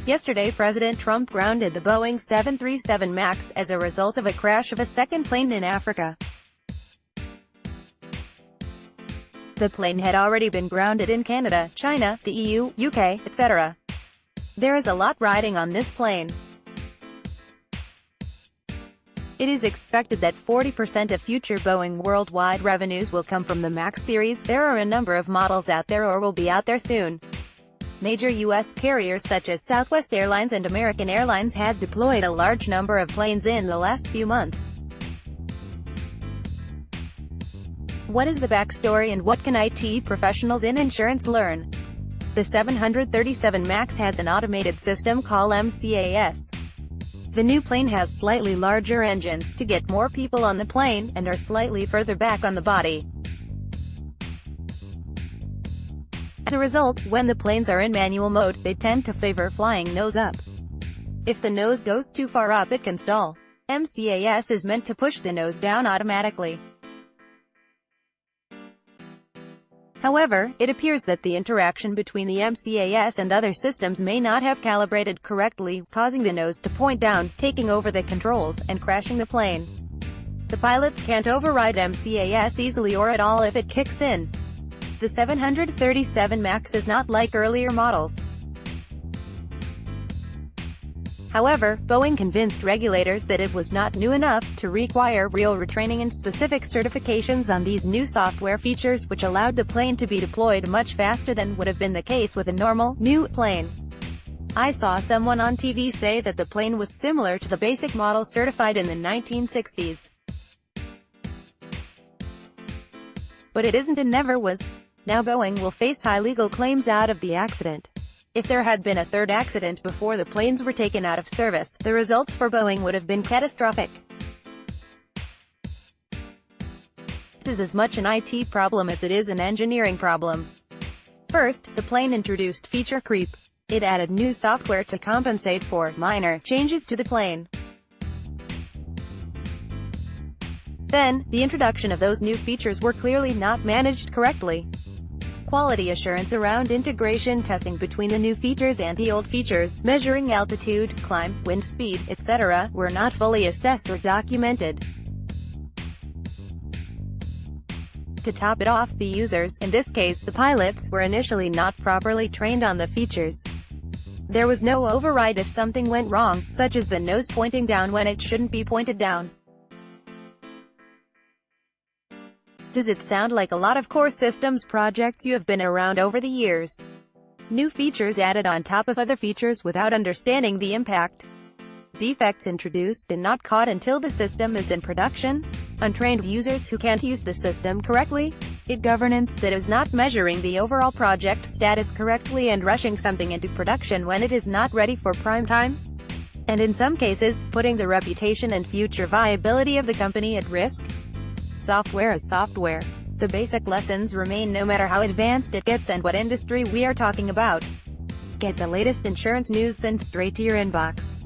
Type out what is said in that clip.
Yesterday, President Trump grounded the Boeing 737 MAX as a result of a crash of a second plane in Africa. The plane had already been grounded in Canada, China, the EU, UK, etc. There is a lot riding on this plane. It is expected that 40% of future Boeing worldwide revenues will come from the MAX series. There are a number of models out there or will be out there soon. Major U.S. carriers such as Southwest Airlines and American Airlines had deployed a large number of planes in the last few months. What is the backstory and what can IT professionals in insurance learn? The 737 MAX has an automated system called MCAS. The new plane has slightly larger engines, to get more people on the plane, and are slightly further back on the body. As a result, when the planes are in manual mode, they tend to favor flying nose up. If the nose goes too far up, it can stall. MCAS is meant to push the nose down automatically. However, it appears that the interaction between the MCAS and other systems may not have calibrated correctly, causing the nose to point down, taking over the controls, and crashing the plane. The pilots can't override MCAS easily or at all if it kicks in. The 737 MAX is not like earlier models. However, Boeing convinced regulators that it was not new enough to require real retraining and specific certifications on these new software features, which allowed the plane to be deployed much faster than would have been the case with a normal, new plane. I saw someone on TV say that the plane was similar to the basic model certified in the 1960s. But it isn't and never was. Now Boeing will face high legal claims out of the accident. If there had been a third accident before the planes were taken out of service, the results for Boeing would have been catastrophic. This is as much an IT problem as it is an engineering problem. First, the plane introduced feature creep. It added new software to compensate for minor changes to the plane. Then, the introduction of those new features were clearly not managed correctly. Quality assurance around integration testing between the new features and the old features, measuring altitude, climb, wind speed, etc., were not fully assessed or documented. To top it off, the users, in this case the pilots, were initially not properly trained on the features. There was no override if something went wrong, such as the nose pointing down when it shouldn't be pointed down. Does it sound like a lot of core systems projects you have been around over the years? New features added on top of other features without understanding the impact. Defects introduced and not caught until the system is in production. Untrained users who can't use the system correctly. Governance that is not measuring the overall project status correctly and rushing something into production when it is not ready for prime time. And in some cases, putting the reputation and future viability of the company at risk. Software is software. The basic lessons remain no matter how advanced it gets and what industry we are talking about. Get the latest insurance news sent straight to your inbox.